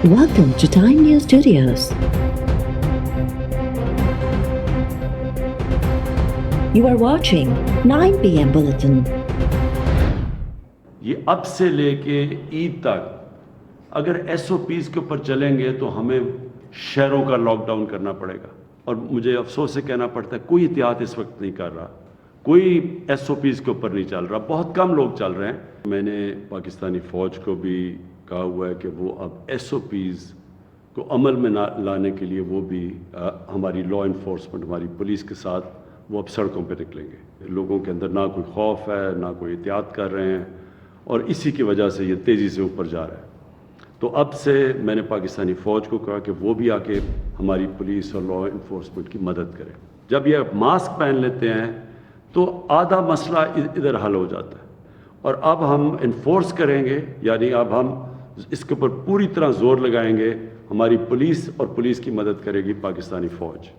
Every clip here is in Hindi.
Welcome to Time News Studios. You are watching 9 p.m. Bulletin. ये अब से लेके ईद तक अगर एसओपीज़ के ऊपर चलेंगे तो हमें शहरों का लॉकडाउन करना पड़ेगा। और मुझे अफसोस से कहना पड़ता है कोई एहतियात इस वक्त नहीं कर रहा, कोई एसओपीज़ के ऊपर नहीं चल रहा, बहुत कम लोग चल रहे हैं। मैंने पाकिस्तानी फ़ौज को भी कहा हुआ है कि वो अब एसओपीज़ को अमल में लाने के लिए वो भी हमारी लॉ इन्फोर्समेंट, हमारी पुलिस के साथ वो अब सड़कों पर निकलेंगे। लोगों के अंदर ना कोई खौफ है, ना कोई एहतियात कर रहे हैं, और इसी की वजह से ये तेज़ी से ऊपर जा रहा है। तो अब से मैंने पाकिस्तानी फ़ौज को कहा कि वो भी आके हमारी पुलिस और लॉ इन्फोर्समेंट की मदद करें। जब ये मास्क पहन लेते हैं तो आधा मसला इधर हल हो जाता है। और अब हम इन्फोर्स करेंगे, यानी अब हम इसके ऊपर पूरी तरह जोर लगाएंगे। हमारी पुलिस और पुलिस की मदद करेगी पाकिस्तानी फ़ौज।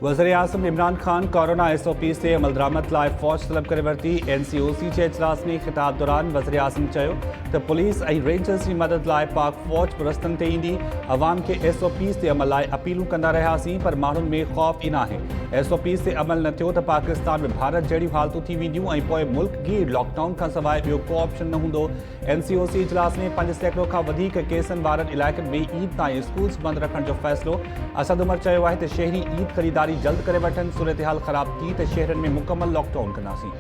वज़ीर-ए-आज़म इमरान खान कोरोना SOP से अमल दरामद लाइ फ़ौज तलब करे वरिती। NCOC जे इजलास में ख़िताब दौरान वज़ीर-ए-आज़म चयो त पुलिस ऐं रेंजर्स जी मदद लाइ पाक फ़ौज रस्तनि ते ईंदी। अवाम खे SOPs ते अमल लाइ अपीलूं कंदा रहियासीं, पर माण्हुनि में ख़ौफ़ ई नाहे। SOPs ते अमल न थियो त पाकिस्तान में भारत जहिड़ियूं हालतूं थी वेंदियूं ऐं पोइ मुल्क गिर लॉकडाउन खां सवाइ ॿियो को ऑप्शन न हूंदो। NCOC इजलास में 5 सैकड़ो खां वधीक केसनि वारनि इलाइक़नि में ईद ताईं स्कूल्स बंदि रखण जो फ़ैसिलो। असद उमर चयो आहे त शहरी ईद ख़रीदारी जल्द करे वठनि। सूरत हाल ख़राब थी त शहरनि में मुकमल लॉकडाउन कंदासीं।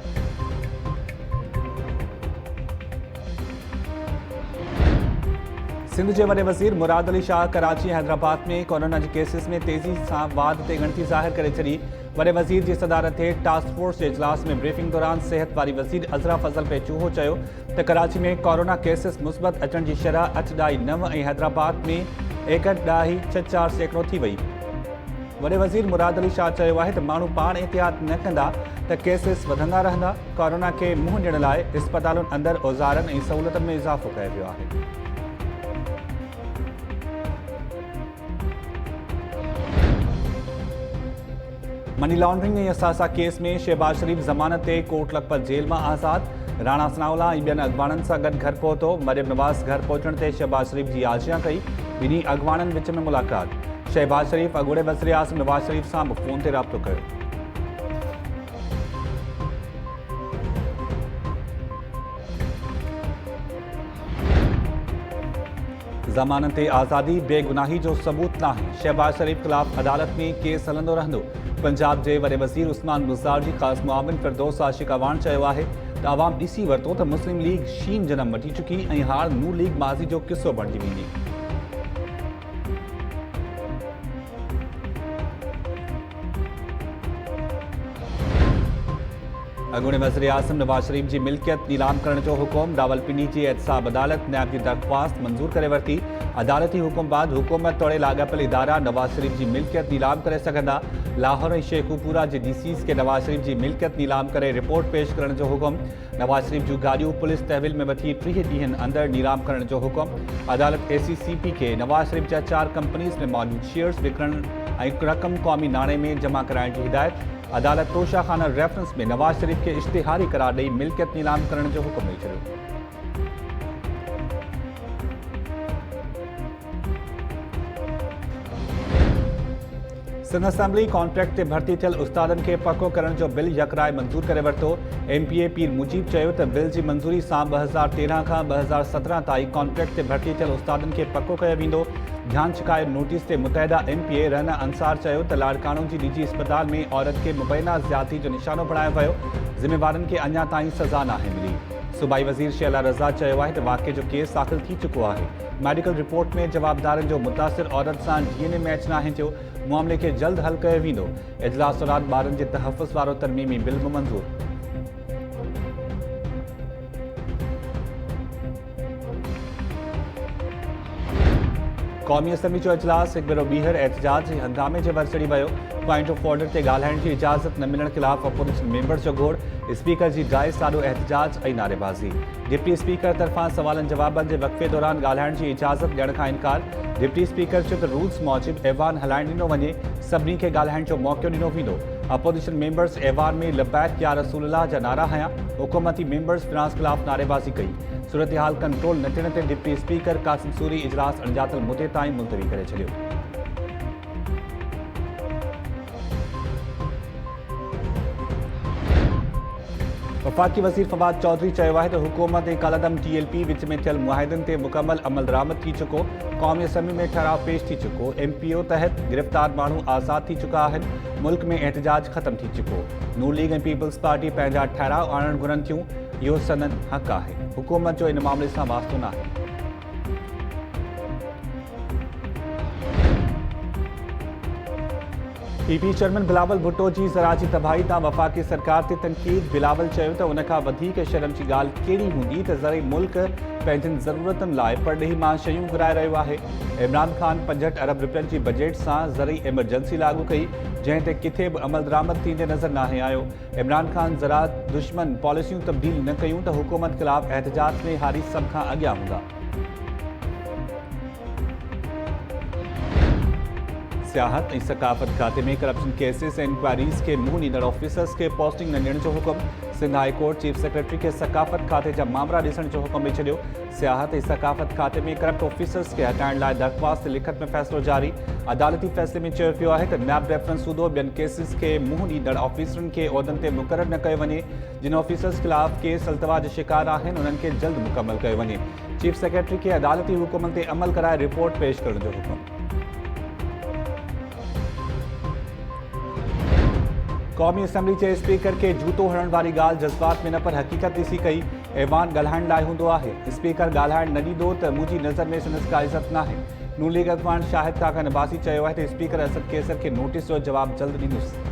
सिंध जे वॾे वज़ीर मुराद अली शाह कराची ऐं हैदराबाद में कोरोना जे केसिस में तेज़ी सां वाध ते ॻणती ज़ाहिर करे छॾी। वॾे वज़ीर जी सदारत हेठि टास्क फोर्स जे इजलास में ब्रीफिंग दौरान सिहत वारी वज़ीर अज़रा फज़ल पे चूहो चयो त कराची में कोरोना केसिस मुस्बत अचण जी शरह 8.9 ऐं हैदराबाद में 1.64 सैकड़ो थी वई। वॾे वज़ीर मुराद अली शाह चयो आहे त माण्हू पाण एहतियात न कंदा त केसिस वधंदा रहंदा। कोरोना खे मुंहुं ॾियण लाइ इस्पतालुनि अंदरि औज़ारनि ऐं सहूलियतुनि में इज़ाफ़ो कयो वियो आहे। मनी लॉन्ड्रिंग ऐं असासा केस में शहबाज शरीफ ज़मानत ते कोर्ट लखपत जेल मां आज़ाद। राणा सनाउल्ला ऐं ॿियनि अॻवाननि सां गॾु घर पहुतो। मरियम नवाज़ घर पहुचण ते शहबाज शरीफ जी आजियां कई। ॿिन्ही अॻवाननि विच में मुलाक़ात। शहबाज शरीफ अॻूणे वज़ीर-ए-आज़म नवाज़ शरीफ सां बि फ़ोन ते राब्तो कयो। ज़मानत ते आज़ादी बेगुनाही जो सबूत नाहे। शहबाज शरीफ ख़िलाफ़ अदालत में केस हलंदो रहंदो। पंजाब जे वॾे वज़ीर उस्मान गुज़ार जी ख़ासि मुआविन फिरदौस आशिक अवान चयो आहे त अवाम ॾिसी वरितो त मुस्लिम लीग शीन जनम वठी चुकी ऐं हाणे नून लीग माज़ी जो किस्सो बणिजी वेंदी। अॻूणे वज़ीर-ए-आज़म नवाज़ शरीफ जी मिल्कियत नीलाम करण जो हुकुम। रावलपिंडी जी एहतसाब अदालत नैब जी दरख़्वास्त मंज़ूर करे वरिती। अदालती हुकुम बाद हुकूमत तोड़े लाॻापियल इदारा नवाज़ शरीफ जी मिल्कियत नीलाम करे सघंदा। लाहौर ऐं शेखुपुरा जे DCs खे नवाज़ शरीफ जी मिल्कियत नीलाम करे रिपोर्ट पेश करण जो हुकुम। नवाज़ शरीफ जूं गाॾियूं पुलिस तहवील में वठी 30 ॾींहनि अंदरि नीलाम करण जो हुकुम। अदालत ACCP खे नवाज़ शरीफ जा 4 कंपनीज़ में मौजूदु शेयर्स विकिणण ऐं रक़म क़ौमी नाणे में जमा कराइण जी हिदायत। अदालत तोशाखाना रेफरेंस में नवाज़ शरीफ खे इश्तिहारी करार ॾेई मिल्कियत नीलाम करण जो हुकुम ॾेई छॾियो। सिंध असेंबली कॉन्ट्रैक्ट ते भर्ती थियल उस्तादनि खे पको करण जो बिल यकराइ मंज़ूर करे वरितो। MPA पीर मुजीब चयो त बिल जी मंज़ूरी सां 2013 खां 2017 ताईं कॉन्ट्रैक्ट ते भर्ती थियल उस्तादनि खे पको कयो वेंदो। ध्यान छिकाए नोटिस ते मुतहदा MPA रहना अंसार चयो त लाड़काणो जी निजी अस्पताल में औरत खे मुबैना ज़्यादती जो निशानो बणायो वियो। ज़िम्मेवारनि खे अञा ताईं सज़ा नाहे मिली। सूबाई वज़ीर शेला रज़ा चयो आहे त वाक़े जो केस दाख़िल थी चुको आहे। मेडिकल रिपोर्ट में जवाबदारनि जो मुतासिर औरत सां DNA मैच नाहे थियो। मामले खे जल्द हल कयो वेंदो। इजलास दौरान ॿारनि जे तहफ़ुज़ वारो तरमीमी बिल बि मंज़ूर। क़ौमी असेंबली जो इजलास हिकु भेरो ॿीहर एहतजाज ऐं हंगामे जे वर चढ़ी वियो। पॉइंट ऑफ ऑर्डर ते ॻाल्हाइण जी इजाज़त न मिलण ख़िलाफ़ अपोजिशन मेंबर्स जो घोड़। स्पीकर जी जाइ साॾो एहतजाज ऐं नारेबाज़ी। डिप्टी स्पीकर तरफ़ां सवालनि जवाबनि जे वक़फ़े दौरान ॻाल्हाइण जी इजाज़त ॾियण खां इनकार। डिप्टी स्पीकर चयो त रूल्स मूजिबि ऐवान हलाइण ॾिनो वञे, सभिनी खे ॻाल्हाइण जो मौक़ो ॾिनो वेंदो। अपोजिशन मेंबर्स ऐवान में लब्बैक या रसूलुल्लाह जा नारा हया। हुकूमती मेंबर्स फिनांस खिलाफ नारेबाजी कई। सूरत हाल कंट्रोल न थियण ते डिप्टी स्पीकर कासिम सूरी इजलास अणॼातल मुदे ताईं मुलतवी करे छॾियो। वफाकी वज़ीर फवाद चौधरी चयो आहे त हुकूमत ऐं कालादम TLP विच में थियल मुआहिदनि ते मुकमल अमल दरामद थी चुको। क़ौमी असम्बली में ठहराव पेश थी चुको। MPO तहत गिरफ़्तार माण्हू आज़ाद थी चुका आहिनि। मुल्क में एहतजाज ख़त्म थी चुको। नून लीग ऐं पीपल्स पार्टी पंहिंजा ठहराव आणणु घुरनि थियूं। इहो सनद हक़ आहे। हुकूमत जो इन मामले सां वास्तो न आहे। PP चेयरमैन बिलावल भुट्टो जी ज़रा जी तबाही तां वफ़ाकी सरकार ते तनक़ीद। बिलावल चयो त उन खां वधीक शर्म जी ॻाल्हि कहिड़ी हूंदी त ज़रिए मुल्क पंहिंजनि ज़रूरतनि लाइ परॾेही मां शयूं घुराए रहियो आहे। इमरान ख़ान 65 अरब रुपयनि जी बजट सां ज़रिए एमरजेंसी लागू कई, जंहिं ते किथे बि अमल दरामद थींदे नज़र नाहे आयो। इमरान ख़ान ज़राअत दुश्मन पॉलिसियूं तब्दील न कयूं त हुकूमत ख़िलाफ़ एहतजाज में हारी सभ खां अॻियां हूंदा। सियाहत ऐं सकाफ़त खाते में करप्शन केसिस ऐं इंक्वायरीज़ के मुंहुं ॾींदड़ ऑफिसर्स खे पोस्टिंग न ॾियण जो हुकुम। Sindh high court chief secretary खे सकाफ़त खाते जा मामला ॾिसण जो हुकुम ॾेई छॾियो। सियाहत ऐं सकाफ़त खाते में करप्ट ऑफिसर्स खे हटाइण लाइ दरख़्वास्त लिखत में फ़ैसिलो जारी। अदालती फ़ैसिले में चयो वियो आहे त नैब रेफरेंस सूदो ॿियनि केसिस खे मुंहुं ॾींदड़ ऑफिसरनि खे उहिदनि ते मुक़ररु न कयो वञे। जिन ऑफिसर्स ख़िलाफ़ केस अल्तवा जो शिकार आहिनि उन्हनि खे जल्द मुकमल कयो वञे। चीफ सेक्रेटरी खे अदालती हुकुमनि ते अमल कराए रिपोर्ट पेश करण जो हुकुम। क़ौमी असम्बली जे स्पीकर के जूतो हणण वारी ॻाल्हि जज़्बात में न पर हक़ीक़त ॾिसी कई। ऐवान ॻाल्हाइण लाइ हूंदो आहे। स्पीकर ॻाल्हाइण न ॾींदो त मुंहिंजी नज़र में संदसि का इज़त नाहे। नून लीग अॻवान शाहिद काका नबासी चयो आहे त स्पीकर असद कैसर खे नोटिस जो जवाब जल्द ॾींदुसि।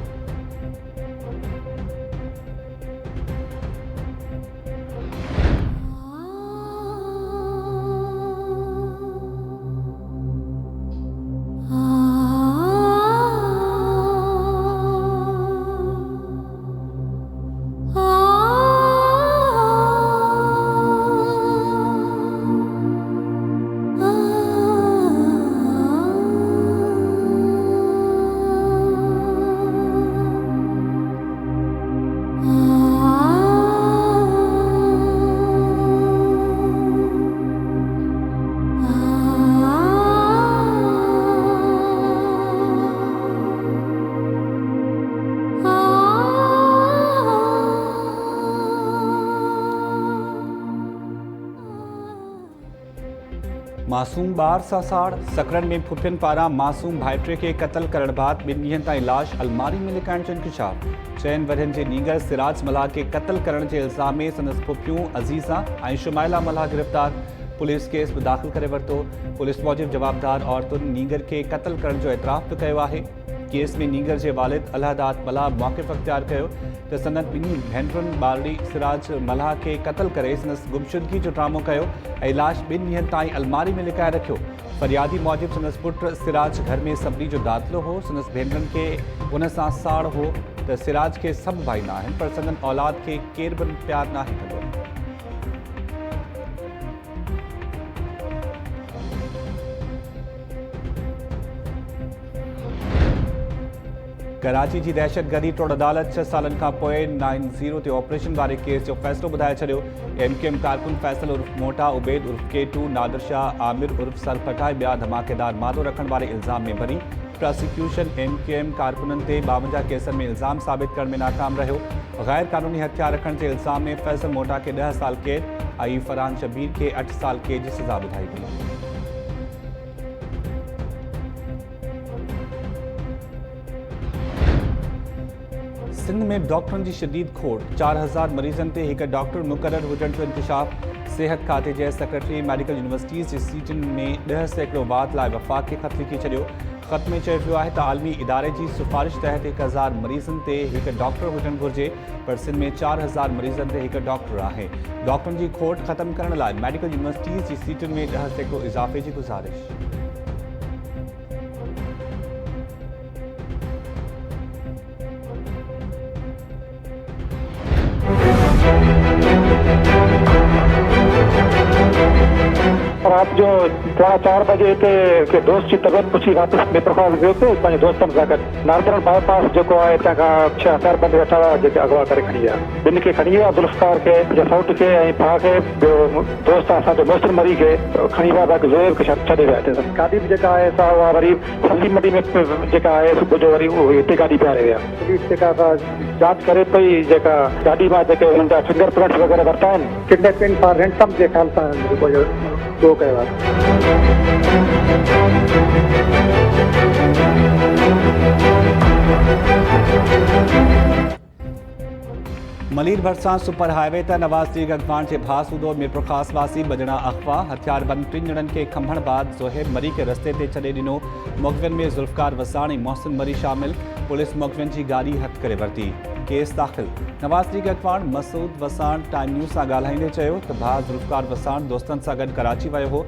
मासूम ॿार सां साड़। सकरन में फुफियनि पारां मासूम भाइटे खे क़त्ल करण बाद 2 ॾींहनि ताईं लाश अलमारी में लिकाइण जो इंकशाफ। 6 वरहनि जे नीगर सिराज मल्हा खे क़त्ल करण जे इल्ज़ाम में संदसि फुफियूं अज़ीज़ा ऐं शुमाइला मल्हा गिरफ़्तार। पुलिस केस बि दाख़िल करे वरितो। पुलिस मूजिबि जवाबदार औरतुनि नीगर खे क़त्ल करण जो एतराफ़ बि कयो आहे। केस में नीगर जे वालिद अलहदात मल्हा मौक़िफ़ अख़्तियार कयो त संदनि 2 भेनरुनि ॿारड़ी सिराज मल्हा खे क़त्ल करे संदसि गुमशुदगी जो ड्रामो कयो ऐं लाश 2 ॾींहनि ताईं अलमारी में लिकाए रखियो। फरियादी मूजिबि संदसि पुटु सिराज घर में सब्री जो दाख़िलो हो। संदसि भेनरुनि खे उन सां साड़ हो त सिराज खे सभु भाई न आहिनि पर संदनि औलाद खे केर बि प्यार नाहे कंदो। कराची जी दहशतगर्दी टोड़ अदालत 6 सालनि खां पोइ 9-0 ते ऑपरेशन वारे केस जो फ़ैसिलो ॿुधाए छॾियो। MQM कारकुन फैसल उर्फ़ मोटा, उबैद उर्फ़ केटू, नादिर शाह, आमिर उर्फ़ सरफटा ॿिया धमाकेदार मादो रखण वारे इल्ज़ाम में बरी। प्रोसिक्यूशन MQM कारकुननि ते 52 केसनि में इल्ज़ाम साबित करण में नाकाम रहियो। गैर कानूनी हथियार रखण जे इल्ज़ाम में फैसल मोटा खे 10 साल कैद ऐं फरहान शबीर खे 8 साल कैद जी सज़ा ॿुधाई वई। सिंध में डॉक्टरनि जी शदीद खोट। 4000 मरीज़नि ते हिकु डॉक्टर मुक़ररु हुजण जो इंकशाफ। सेहत खाते जे सेक्रेटरी मेडिकल यूनिवर्सिटीज़ जी सीटुनि में 10% वाध लाइ वफ़ाक़ खे ख़त लिखी छॾियो। ख़त में चयो वियो आहे त आलमी इदारे जी सिफ़ारिश तहत 1000 मरीज़नि ते हिकु डॉक्टर हुजणु घुरिजे पर सिंध में 4000 मरीज़नि ते हिकु डॉक्टर आहे। डॉक्टरनि जी खोट ख़तमु करण लाइ मेडिकल यूनिवर्सिटीज़ जी सीटुनि में 10% इज़ाफ़े जी गुज़ारिश। रात जो 4:15 बजे के दोस्त जी तबियत पुछी वापस में प्रकाश वियो तो पंहिंजे दोस्तनि सां गॾु नारदन बाईपास जेको आहे हितां खां 6 हथियारबंद वेठा हुआ जेके अगवा करे खणी विया। ॿिनि खे खणी विया, ज़ुल्फ़कार खे, सौट खे ऐं भाउ खे, ॿियो दोस्त असांजो मोहसिन मरी खे खणी विया, बाक़ी ज़ोएब खे छॾे विया हिते। गाॾी बि जेका आहे सा उहा वरी सब्जी मंडी में जेका आहे सुबुह जो वरी उहो हिते गाॾी बीहारे विया। पुलिस जेका जांच करे पई, जेका गाॾी मां जेके हुननि जा फिंगर प्रिंट्स वग़ैरह वरिता आहिनि, किडनैपिंग फॉर रेंसम जे ख़्याल सां जो कयो आहे। मलीर भरसां सुपर हाईवे ते नवाज़ लीग अॻवान जे भासूदो मीरप्रकाश वासी बजणा अगवा हथियारबंद 3 ॼणनि खे खंभण बाद ज़ोहेब मरी खे रस्ते ते छॾे ॾिनो। मुग़वियुनि में ज़ुल्फ़कार वसाण ऐं मोहसिन मरी शामिल। पुलिस मुग़वियुनि जी गाॾी हथ करे वरिती। केस दाख़िल। नवाज़ league अॻवान Masood Wassan time news सां ॻाल्हाईंदे चयो त भाउ ज़ुल्फ़कार वसाण दोस्तनि सां गॾु कराची वियो हो।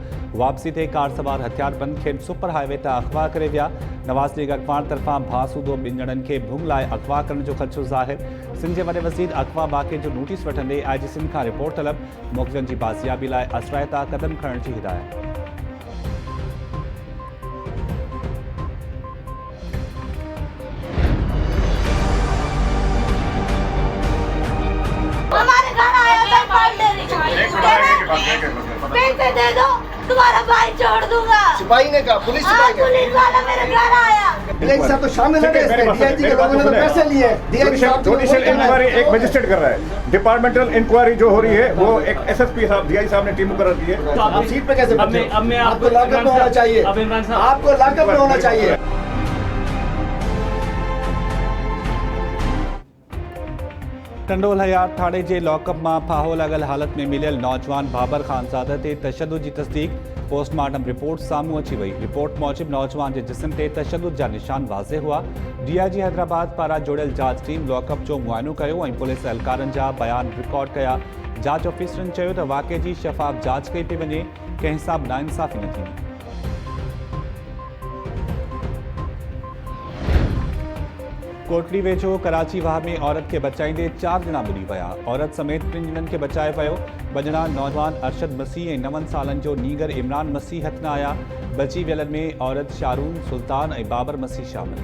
वापसी ते कार सवार हथियारबंद खे सुपर हाईवे ते अगवा करे विया। नवाज़ लीग अॻवान तरफ़ां भासूदो 2 ॼणनि खे भूङ लाइ अगवा करण जो ख़दशो ज़ाहिर। सिंध जे वॾे वज़ीर अगवा वाक़े जो नोटिस वठंदे IG सिंध खां रिपोर्ट तलब। मुग़वियुनि जी बाज़ियाबी लाइ असराइता क़दम खणण जी हिदायत। हमारे घर आया था पैसे दे दो, तुम्हारा भाई छोड़ दूंगा। सिपाही ने कहा, पुलिस सिपाही ने, पुलिस वाला मेरे घर आया। डीआईजी साहब तो शामिल है इसमें, डीआईजी के लोगों ने तो पैसे लिए। डीआईजी साहब जुडिशियल इंक्वायरी एक मजिस्ट्रेट कर रहा है। डिपार्टमेंटल इंक्वायरी जो हो रही है वो एक SSP साहब, डीआईजी साहब ने टीम मुकर्रर की है। तो आप सीट पे कैसे बैठे? आपको लॉकअप में होना चाहिए, आपको लॉकअप में होना चाहिए। टंडोल हयात थाणे जे लॉकअप मां फाहो लॻल हालत में मिलियल नौजवान बाबर ख़ानज़ादा ते तशद्दुद जी तस्दीक। पोस्टमार्टम रिपोर्ट साम्हूं अची वई। रिपोर्ट मूजिबि नौजवान जे जिस्म ते तशद्दुद जा निशान वाज़े हुआ। DIG हैदराबाद पारां जोड़ियल जांच टीम लॉकअप जो मुआइनो कयो ऐं पुलिस एहलकारनि जा बयान रिकॉर्ड कया। जांच ऑफिसरनि चयो त वाक़े जी शफ़ाफ़ जांच कई पई वञे, कंहिं सां बि नाइंसाफ़ी न थींदी। कोटली वेझो कराची वाह में औरत के बचाईंदे 4 ॼणा बुॾी विया। औरत समेत 3 ॼणनि खे बचाए वियो। बजणा नौजवान अरशद मसीह ऐं 9 सालनि जो नीगर इमरान मसीह हथ न आया। बची वियलनि में औरत शारून सुल्तान ऐं बाबर मसीह शामिल।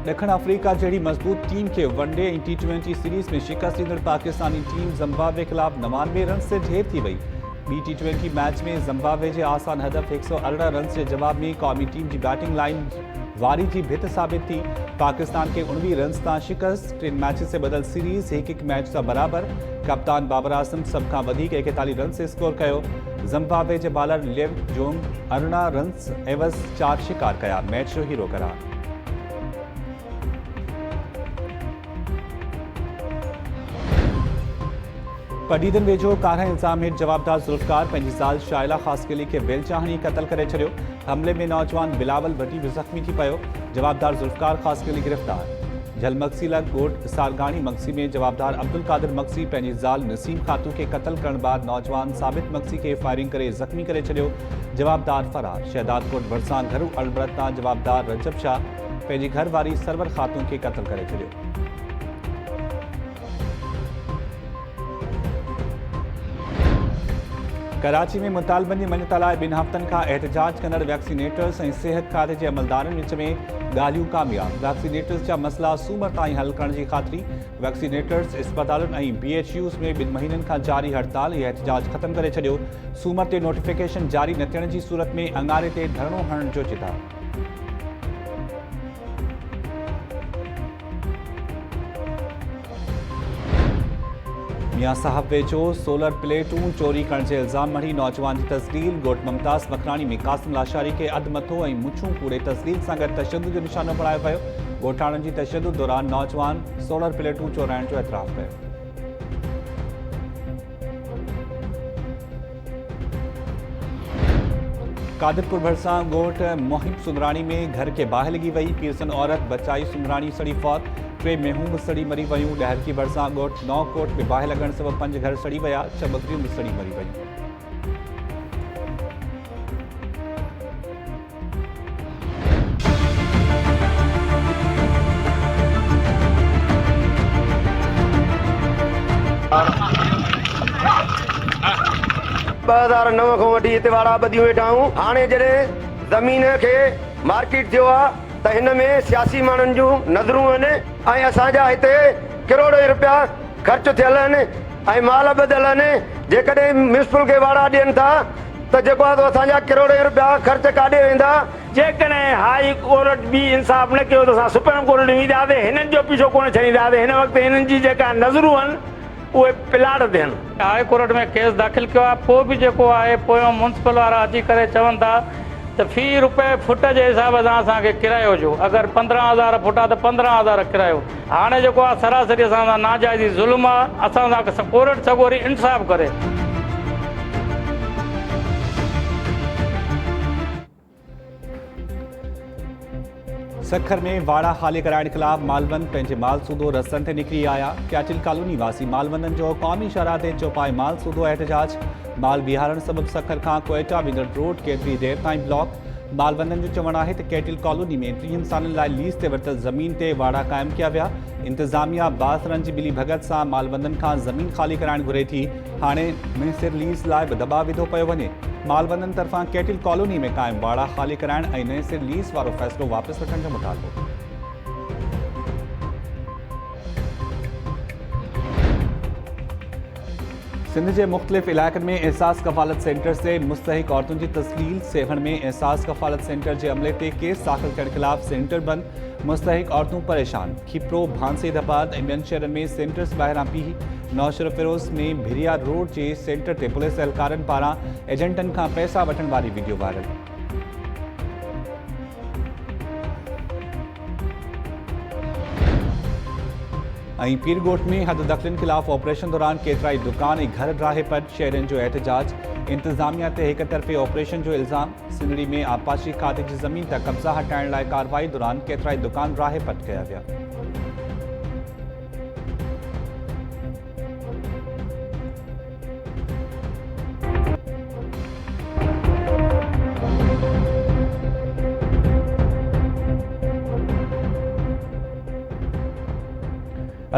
ॾखण अफ्रीका जहिड़ी मज़बूत टीम खे वनडे ऐं T20 सीरीज़ में शिकस्त ॾींदड़ पाकिस्तानी टीम ज़िम्बाब्वे ख़िलाफ़ 99 रन से ढेर थी वई। ॿी T20 मैच में ज़िम्बाब्वे जे आसान हदफ़ 118 रन जे जवाब में क़ौमी टीम जी बैटिंग लाइन वारी जी भित साबित थी। पाकिस्तान खे 19 रन तां शिकस्त। 3 मैचेस से बदल सीरीज़ हिक मैच सां बराबर। कप्तान बाबर आज़म सभ खां वधीक 41 रन से स्कोर कयो। ज़िम्बाब्वे जे बालर लेव जोंग 18 रन एवज़ 4 शिकार कया। मैच जो हीरो करार। पडीदन वेझो 11 इल्ज़ाम हेठि जवाबदार ज़ुल्फ़कार पंहिंजी ज़ाल शाइला ख़ासकेली खे बेलचाहणी क़त्ल करे छॾियो। हमले में नौजवान बिलावल भट्टी बि ज़ख़्मी थी पियो। जवाबदार ज़ुल्फ़कार ख़ासकेली गिरफ़्तार। झलमक्सी लग ॻोठ सारगाणी मक्सी में जवाबदार अब्दुल कादिर मक्सी पंहिंजी ज़ाल नसीम खातू खे क़त्ल करण बाद नौजवान साबित मक्सी खे फायरिंग करे ज़ख़्मी करे छॾियो। जवाबदार फरार। शहदादकोट भरिसां घरू अड़बड़ तां जवाबदार रजब शाह पंहिंजी घरवारी सरवर खातून खे क़त्ल करे छॾियो। कराची में मुतालबनि जी मञत लाइ 2 हफ़्तनि खां एहतजाज कंदड़ वैक्सीनेटर्स ऐं सिहत खाते जे अमलदारनि विच में ॻाल्हियूं कामयाब। वैक्सीनेटर्स जा मसइला सूमर ताईं हल करण जी ख़ातिरी। वैक्सीनेटर्स इस्पतालुनि ऐं BHUs में 2 महीननि खां जारी हड़ताल ऐं एहतजाज ख़त्म करे छॾियो। सूमर ते नोटिफिकेशन जारी न थियण जी सूरत में अंगारे ते धरणो हणण जो चिताब। मियां साहब वेझो सोलर प्लेटूं चोरी करण जे इल्ज़ाम मढ़ी नौजवान जी तस्दील। ॻोठ मुमताज़ मखराणी में कासिम लाशारी खे अधु मथो ऐं मुछूं पूरे तस्दील सां गॾु तशद्दुद जो निशानो बणायो पियो। ॻोठाणनि जी तशद्दुद दौरान नौजवान सोलर प्लेटूं चोराइण जो एतराफ़ कयो। कादिरपुर भरिसां ॻोठ मोहिब सुंदराणी में घर के बाहि लॻी वई। पीरसन औरत बचाई सुंदराणी सड़ी फौत। 3 मेहूं बि सड़ी मरी वयूं। डहरकी भरिसां ॻोठ नौकोट में बाहि लॻण सबबि 5 घर सड़ी विया। 6 बकरियूं बि सड़ी मरी वयूं। 2009 खां वठी हिते वाड़ा ॿधियूं वेठा आहियूं। हाणे जॾहिं ज़मीन खे मार्केट थियो आहे त हिन में सियासी माण्हुनि जूं नज़रूं आहिनि ऐं असांजा हिते करोड़ रुपया ख़र्च थियल आहिनि ऐं माल ॿधल आहिनि। जेकॾहिं म्यूनिसिपल खे वाड़ा ॾियनि था त जेको आहे असांजा करोड़ रुपया ख़र्च काॾे वेंदा। जेकॾहिं हाई कोर्ट बि इंसाफ़ न कयो त असां सुप्रीम कोर्ट में वेंदासीं। हिननि जो पीछो कोन छॾींदासीं। हिन वक़्तु हिननि जी जेका नज़रूं आहिनि उहे प्लाट थियनि। हाई कोर्ट में केस दाख़िल कयो आहे, पोइ बि जेको आहे पोयों म्यूनिसिपल वारा अची करे चवनि था त फी रुपए फुट जे हिसाब सां असांखे किरायो ॾियो। अगरि 15,000 फुट आहे त 15,000 किरायो। हाणे जेको आहे सरासरी असां सां नाजाइज़ी ज़ुल्म आहे। असां सां कोर्ट सॻोरी इंसाफ़ करे। सखर में वाड़ा खाली कराइण खिलाफ मालवंद पंहिंजे माल सूदो रस्तनि ते निकिरी आया। कैटिल कॉलोनी वासी मालवंदनि जो क़ौमी शराह ते चौपाई माल सूदो एहतजाज। माल बीहारण सबब सखर खां कोयटा वेंदड़ रोड केतिरी देर ताईं ब्लॉक। मालवंदनि जो चवणु आहे त कैटिल कॉलोनी में 30 सालनि लाइ लीज़ ते वरितल ज़मीन ते वाड़ा क़ाइमु कया विया। इंतज़ामिया बासरनि जी मिली भगत सां मालवंदनि खां ज़मीन ख़ाली कराइण घुरे थी। हाणे मुयसर लीज़ लाइ बि दॿाउ विधो पियो वञे। मालवंदनि तरफ़ां कैटिल कॉलोनी में क़ाइमु वाड़ा ख़ाली कराइण ऐं मुयसर लीज़ वारो फ़ैसिलो वापसि वठण जो मुतालबो। सिंध के मुख्तलिफ इलाक़नि में एहसास कफ़ालत सेंटर से मुस्तहिक औरतुनि जी तस्लील। सेवण में एहसास कफ़ालत सेंटर के अमले ते केस दाख़िल करण खिलाफ सेंटर बंद। मुस्तहिक औरतूं परेशान। खिपरो भांसी धबाद ऐं ॿियनि शहरनि में सेंटर्स ॿाहिरां पीउ। नौशर फिरोज़ में भिरिया रोड के सेंटर ते पुलिस एहलकारनि पारां एजेंटनि खां पैसा वठण वारी वीडियो वायरल। ऐं पीरगोट में हद दख़लनि खिलाफ ऑपरेशन दौरान केतिराई दुकान ऐं घर ड्राहे पट। शहरनि जो एहतजाज। इंतज़ामिया ते हिक तरफ़े ऑपरेशन जो इल्ज़ाम। सिंधड़ी में आपाशी खाते जी ज़मीन ते कब्ज़ा हटाइण लाइ कार्रवाई दौरान केतिराई दुकान ड्राहे पट कया विया।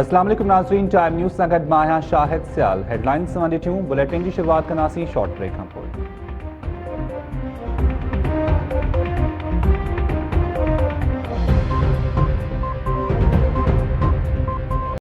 अस्सलाम वालेकुम नाज़रीन, टाइम न्यूज़ सां गॾु मां आहियां शाहिद सियाल। हेडलाइंस सां ॾिठियूं। बुलेटिन जी शुरूआत कंदासीं शॉर्ट ब्रेक खां पोइ।